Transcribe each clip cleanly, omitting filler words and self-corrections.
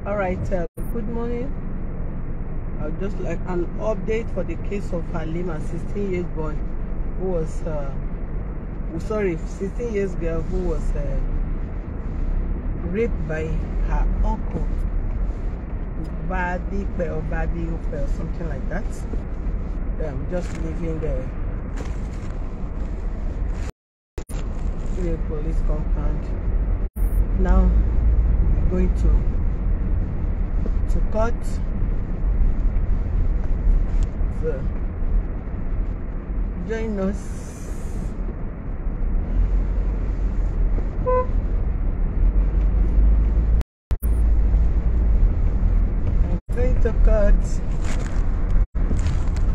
All right, good morning. I would just like an update for the case of Halima, 16 years boy who was 16 years girl who was raped by her uncle, Pabidem or something like that. I'm just leaving the police compound. Now we're going to court. So join us. I'm going to court.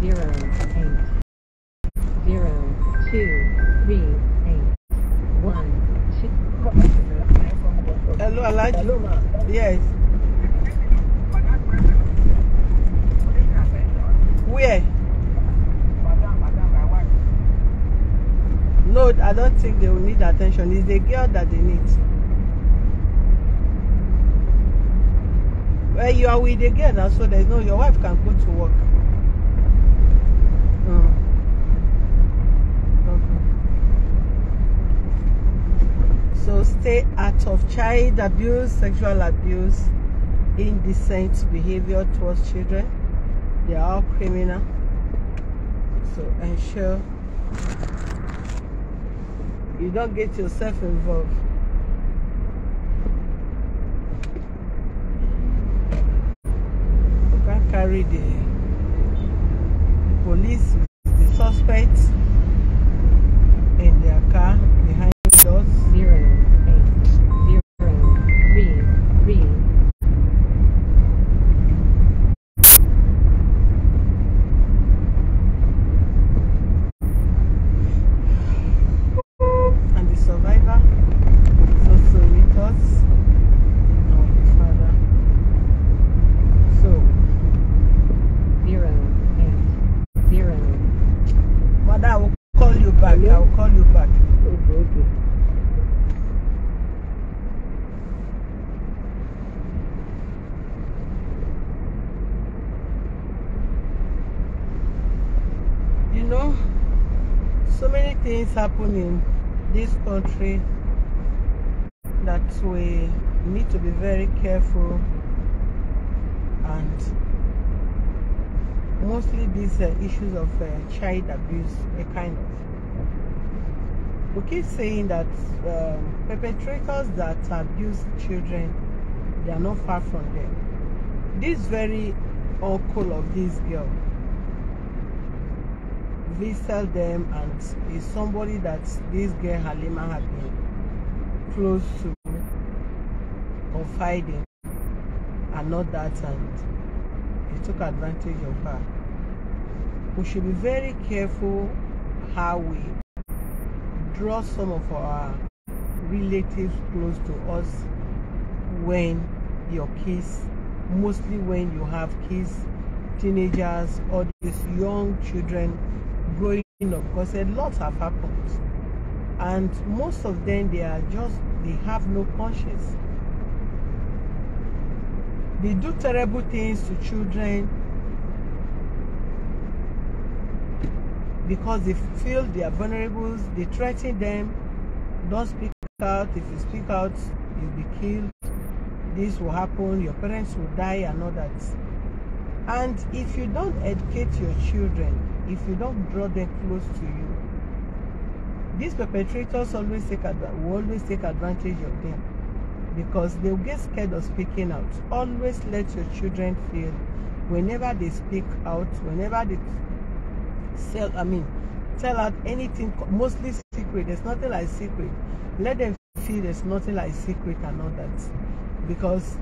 080238112. Hello, Alaji. Hello, ma. Yes. Where? No, I don't think they will need attention. It's the girl that they need. Well, you are with the girl now, so there's no, your wife can go to work. Okay. So stay out of child abuse, sexual abuse, indecent behavior towards children. They are all criminal. So ensure you don't get yourself involved. You can't carry the police with the suspects in their car behind doors. 08033. And the survivor is also with us. Our father. So 080. mother, I will call you back. I will call you back. Okay. You know, so many things happen in this country that we need to be very careful, and mostly these issues of child abuse, a kind of. We keep saying that perpetrators that abuse children, they are not far from them. This very uncle of this girl visited them and is somebody that this girl Halima had been close to, confiding, and not that, and he took advantage of her. We should be very careful how we draw some of our relatives close to us when your kids, mostly when you have kids, teenagers, or these young children growing up, because a lot have happened, and most of them, they have no conscience. They do terrible things to children because they feel they are vulnerable. They threaten them, don't speak out. If you speak out, you'll be killed, this will happen, your parents will die, and all that. And if you don't educate your children, if you don't draw them close to you, these perpetrators will always take advantage of them, because they'll get scared of speaking out. Always let your children feel, whenever they speak out, whenever they tell out anything, mostly secret, there's nothing like secret, let them feel there's nothing like secret and all that. Because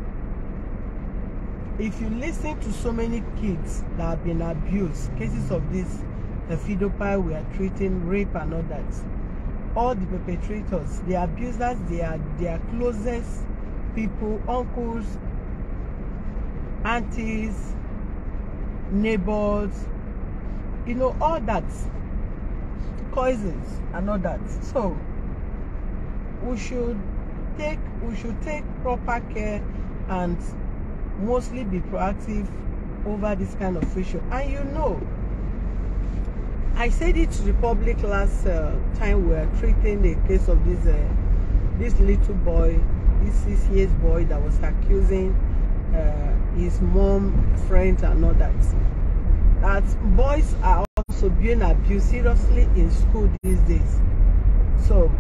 if you listen to so many kids that have been abused, cases of this, the pedophile we are treating, rape and all that, all the perpetrators, the abusers, they are their closest people, uncles, aunties, neighbors, you know, all that, cousins and all that. So we should take proper care and mostly be proactive over this kind of issue. And you know, I said it to the public last time we were treating the case of this little boy, this 6 years boy that was accusing his mom, friends, and all that. That boys are also being abused seriously in school these days. So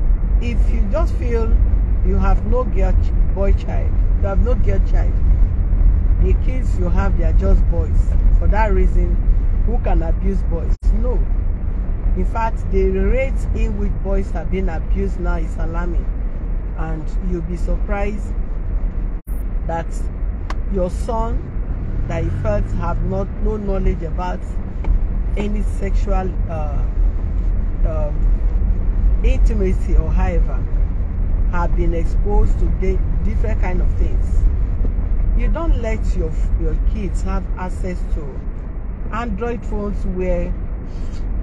if you just feel you have no boy child, you have no girl child, the kids you have, they are just boys. For that reason, who can abuse boys? No. In fact, the rate in which boys are being abused now is alarming, and you'll be surprised that your son that you felt have no knowledge about any sexual intimacy or however have been exposed to different kind of things. You don't let your kids have access to Android phones where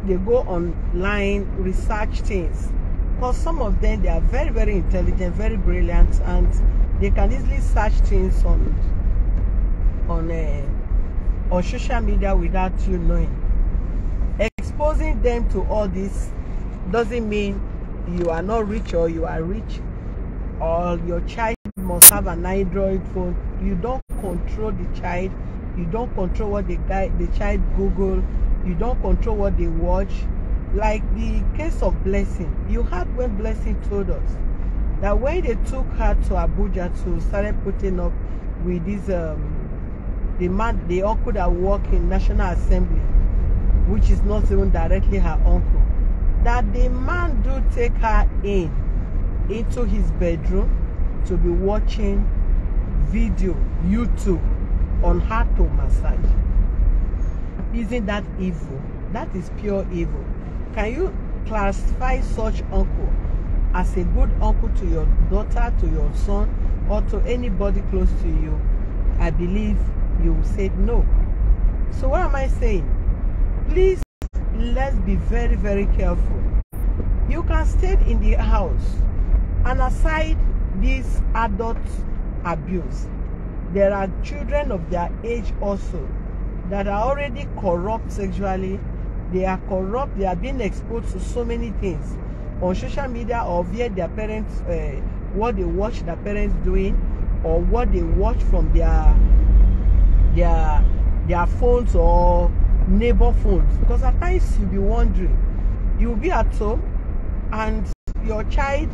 they go online, research things, because some of them, they are very, very intelligent, very brilliant, and they can easily search things on social media without you knowing. Exposing them to all this doesn't mean you are not rich or you are rich, or your child must have an Android phone. You don't control the child. You don't control what the child Google. You don't control what they watch. Like the case of Blessing, you heard when Blessing told us that when they took her to Abuja to start putting up with this the uncle that work in National Assembly, which is not even directly her uncle, that the man do take her into his bedroom to be watching video YouTube on how to massage. Isn't that evil? That is pure evil. Can you classify such uncle as a good uncle to your daughter, to your son, or to anybody close to you? I believe you said no. So what am I saying? Please, let's be very, very careful. You can stay in the house, and aside this adult abuse, there are children of their age also that are already corrupt sexually. They are corrupt. They are being exposed to so many things on social media or via their parents, what they watch their parents doing, or what they watch from their phones or neighbor phones. Because at times you'll be wondering, you'll be at home and your child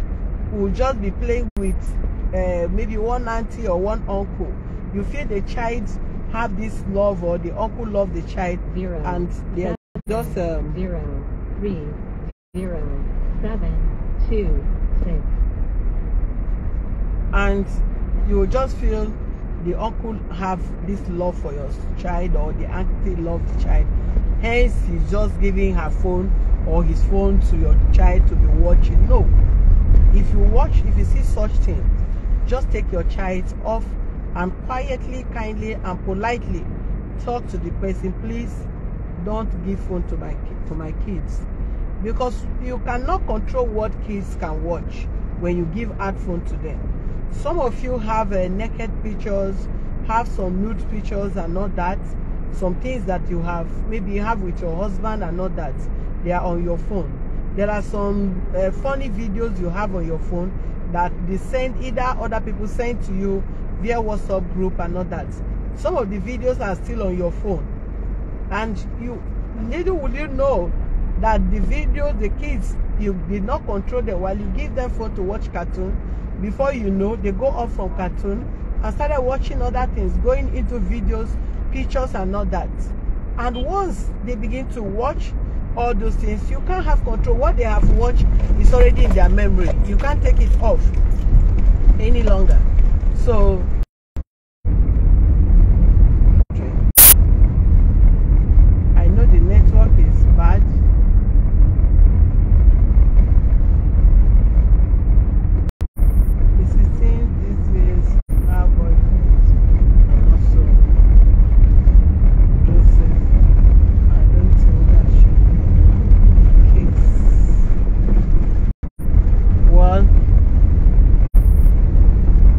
will just be playing with maybe one auntie or one uncle. You feel the child have this love, or the uncle love the child, 0, and they are just 0, 3, 0, 7, 2, 6. And you will just feel the uncle have this love for your child, or the auntie love the child, hence he's just giving her phone or his phone to your child to be watching. No. If you see such things, just take your child off and quietly, kindly, and politely talk to the person. Please don't give phone to my kids, because you cannot control what kids can watch when you give out phone to them. Some of you have naked pictures, have some nude pictures and all that. Some things that you have, maybe you have with your husband and all that, they are on your phone. There are some funny videos you have on your phone that they send, either other people send to you via WhatsApp group and all that. Some of the videos are still on your phone, and little will you know that the videos, the kids, you did not control them while you give them phone to watch cartoon. Before you know, they go off from cartoon and started watching other things, going into videos, pictures and all that. And once they begin to watch all those things, you can't have control. What they have watched is already in their memory. You can't take it off any longer. So I know the network is bad. This is our boyfriend, and also Joseph. I don't think that should be the case. Well,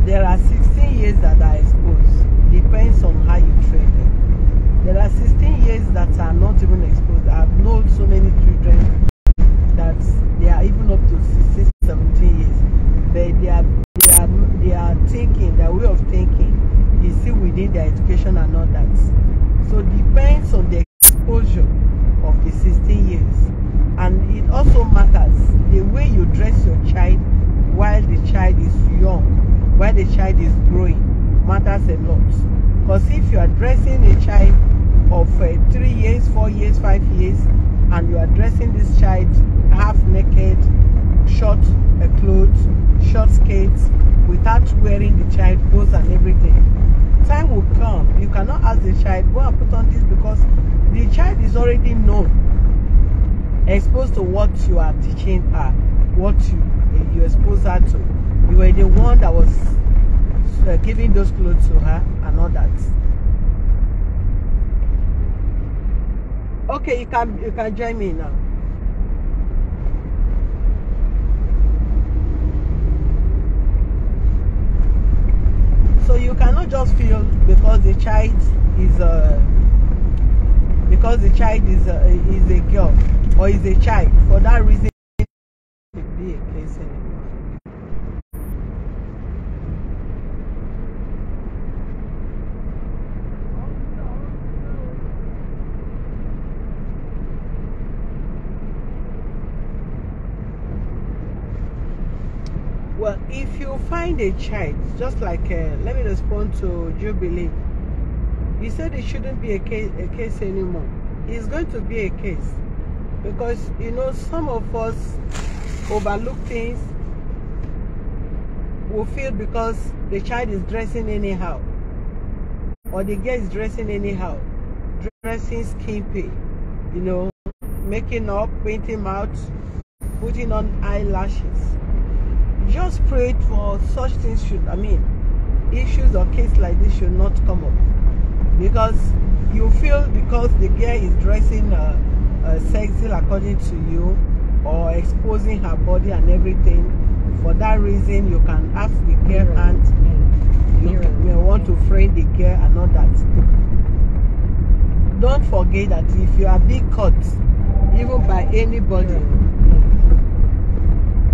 there are 16 years that are exposed. Depends on how you train them. There are 16 years that are not even exposed. I've known so many children that they are even up to 16, 17 years, but they are thinking, their way of thinking is still within their education and all that. So depends on the exposure of the 16 years. And it also matters the way you dress your child while the child is young, while the child is growing, matters a lot. Because if you are dressing a child of 3 years, 4 years, 5 years, and you are dressing this child half naked, short clothes, short skates, without wearing the child clothes and everything, time will come. You cannot ask the child, go and put on this, because the child is already known, exposed to what you are teaching her, what you expose her to. You were the one that was giving those clothes to her and all that. Okay, you can join me now. So you cannot just feel because the child is a girl or is a child, for that reason it be a case anymore. Well, if you find a child, just like let me respond to Jubilee. You said it shouldn't be a case anymore. It's going to be a case, because you know some of us overlook things. We feel because the child is dressing anyhow, or the girl is dressing anyhow, dressing skimpy, you know, making up, painting mouth, putting on eyelashes. Just pray for such things issues or cases like this should not come up, because you feel because the girl is dressing sexy according to you, or exposing her body and everything, for that reason you can ask the girl and you want to frame the girl and all that. Don't forget that if you are being caught, even by anybody,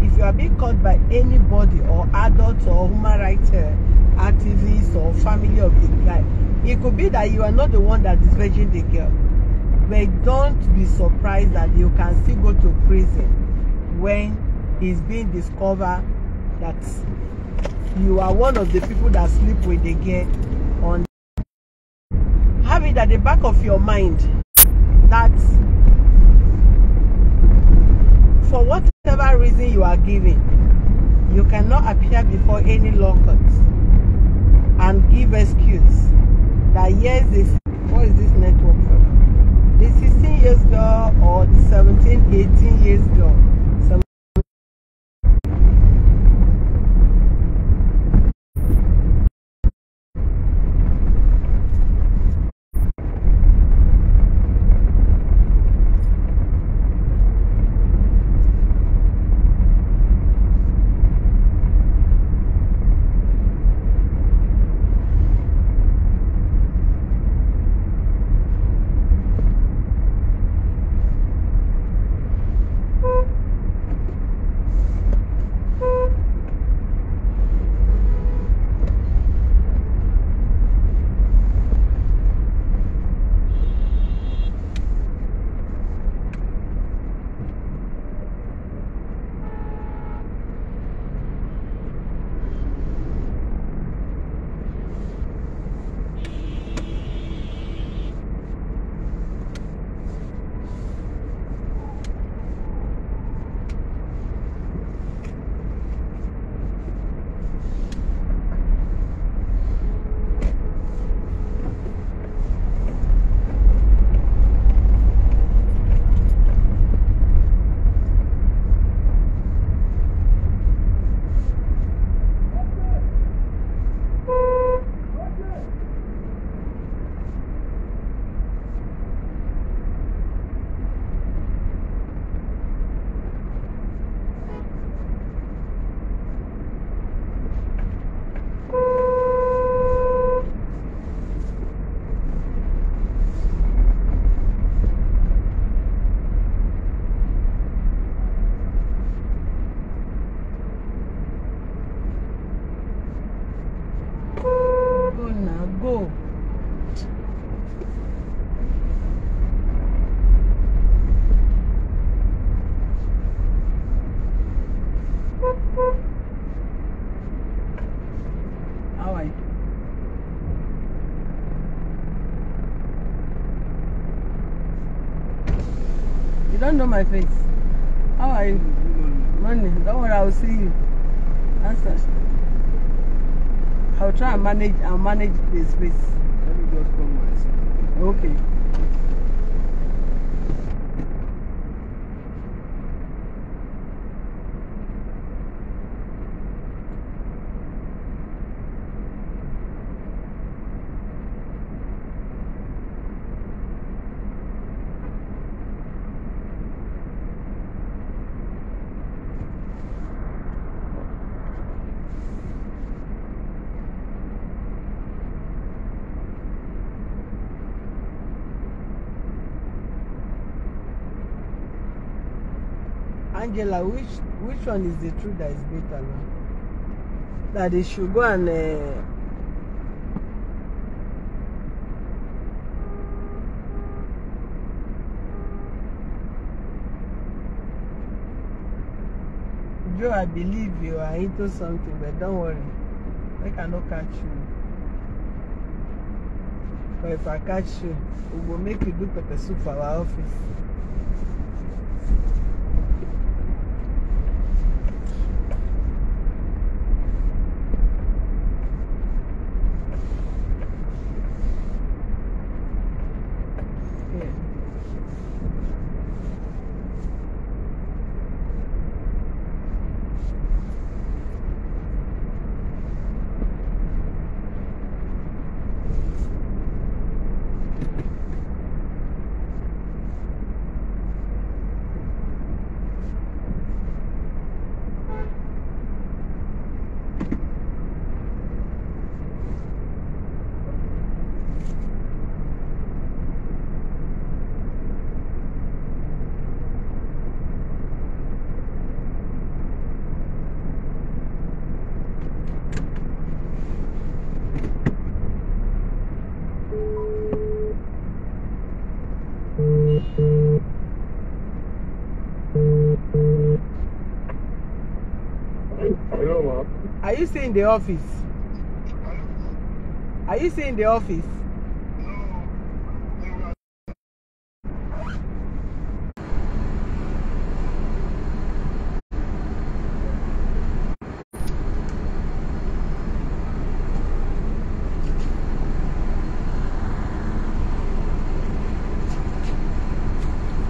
if you are being caught by anybody, or adult or human rights activist or family of the guy, it could be that you are not the one that is vegging the girl, but don't be surprised that you can still go to prison when it's being discovered that you are one of the people that sleep with the girl. On have it at the back of your mind that for whatever reason you are giving, you cannot appear before any law court and give excuse that yes, what is this network for? The 16 years girl or the 17, 18 years girl. go. How are you? You don't know my face. How are you? Morning. Don't worry, I'll see you. Answer. I'll try and manage. I'll manage the space. Let me just come myself. Okay. Angela, which one is the truth that is better now? That they should go and Joe, I believe you are into something, but don't worry. I cannot catch you. But if I catch you, we will make you do pepper soup for our office. Hello, ma'am. Are you still in the office? Are you still in the office?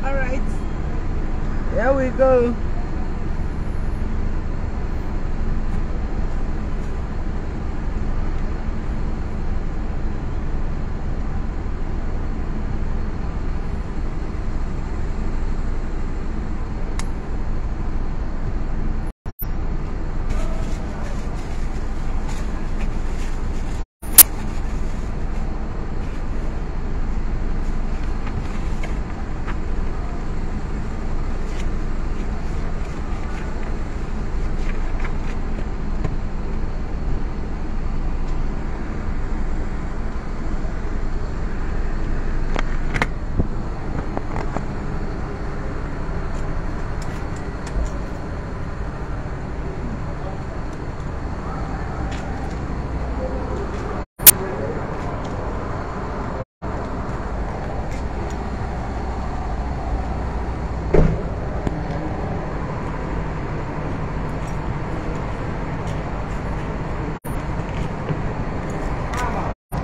All right. Here we go.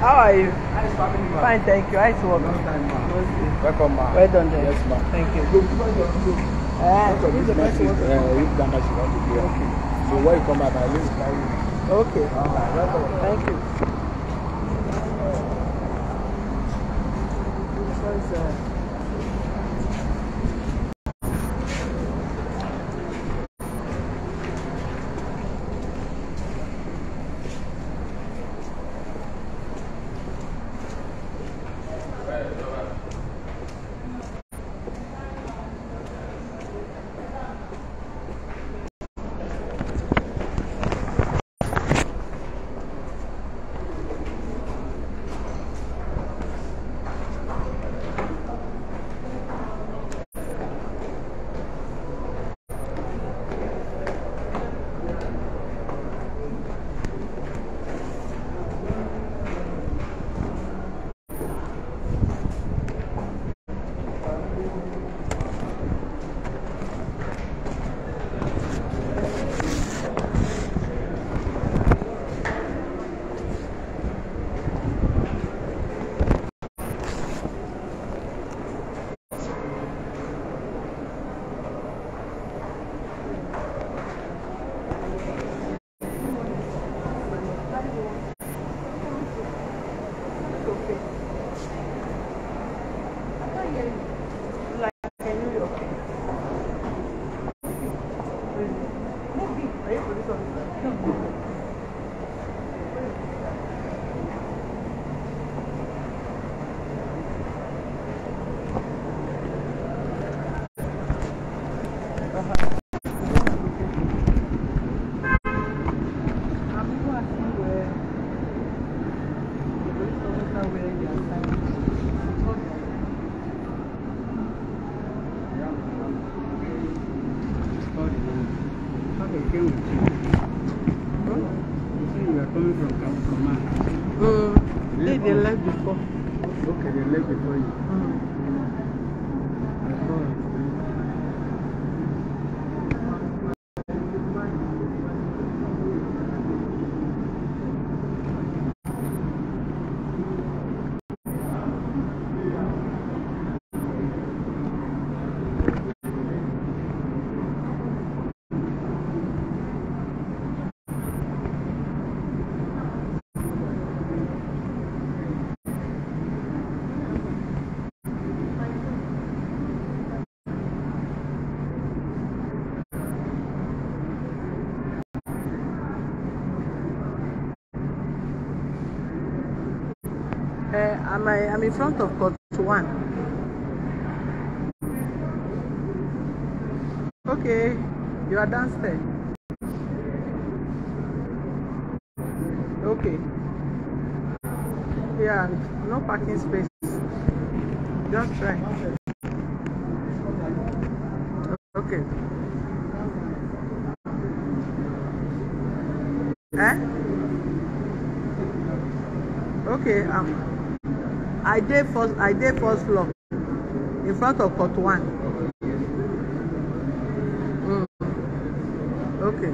How are you? Nice family, ma'am. Fine, thank you. I to work. Long time, ma'am. Welcome, ma'am. Well done then. Yes, ma'am. Thank you. Look, look. Who's the person If Ghana she want to be okay. So when you come back, I live with you. Okay. Thank you. where they are signing. Okay, came with you. You see, you are coming from man. They left before. Okay, they left before you. I saw it. I'm in front of court 1. Okay, you are downstairs. Okay. Yeah, no parking space. Just try. Okay. Okay. I did first floor in front of court 1. Okay.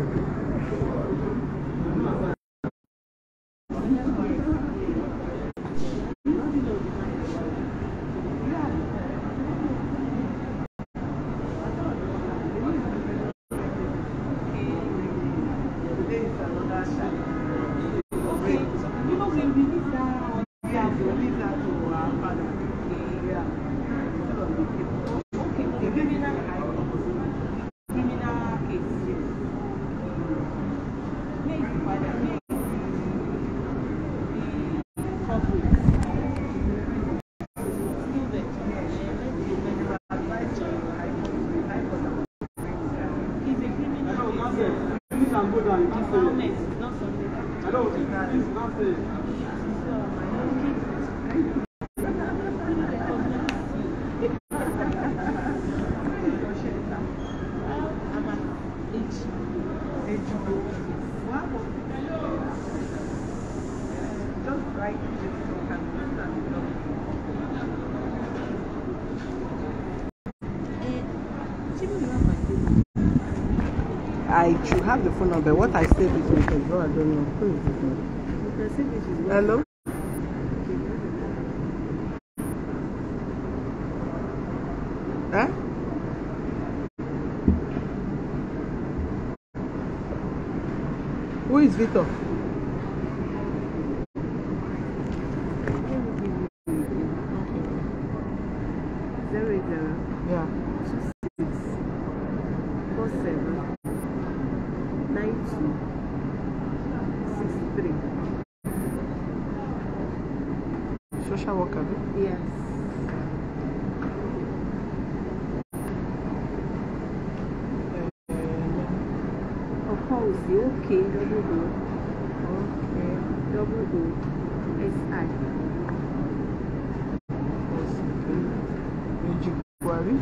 I should have the phone number. What I said is because I don't know. Who is this one? Hello? Huh? Who is Victor? Yeah. 9263. Social worker? Yes. Oppose okay, double O, SI. Query?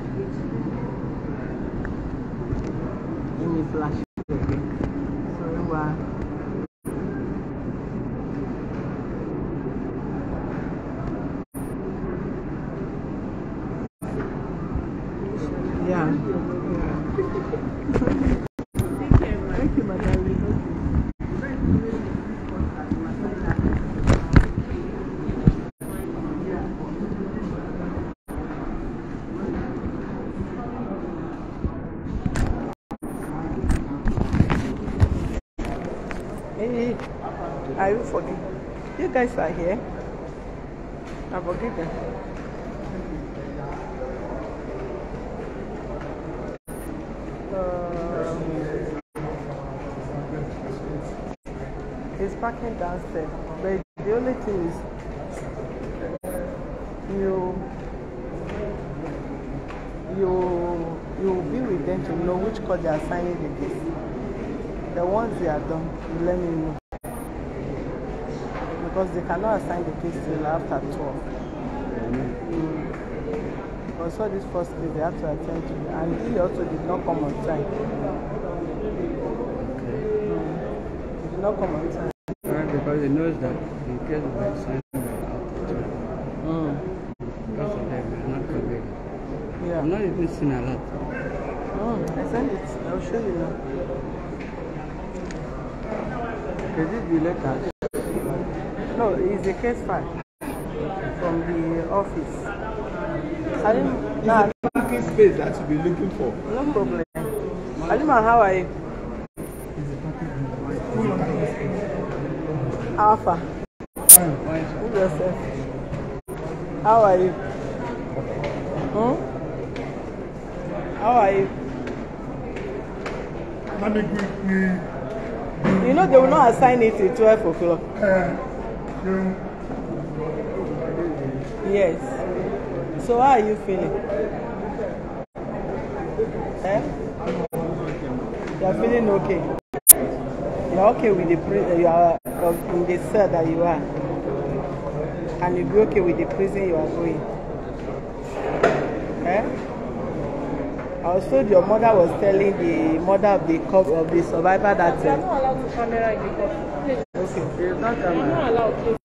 Let me flash it again. Sorry, why? Yeah. Thank you, madam. Hey, are you forgive? You guys are here. I forgive them. He's parking downstairs, but the only thing is you will be with them to know which court they are signing the case. The ones they are done, you let me know. because they cannot assign the case till after 12. Because all this first case they have to attend to, and he also did not come on time. He did not come on time. Because he knows that the case will be assigned after 12. Because of them, we are not convenient. Yeah. I'm not even seen a lot. I sent it. I'll show you now. Is it the letter? No, it's a case file from the office. Halima, Parking space that you'll be looking for. no problem. Halima, how are you? Alpha. Move yourself. How are you? How are you? You know they will not assign it till 12 o'clock. Yes. So how are you feeling? You are feeling okay? You are okay with the prison? You are in the cell that you are, and you'll be okay with the prison you are going. I was told your mother was telling the mother of the survivor that. I'm not allowed to camera in the court. Okay. It's not I'm not allowed to.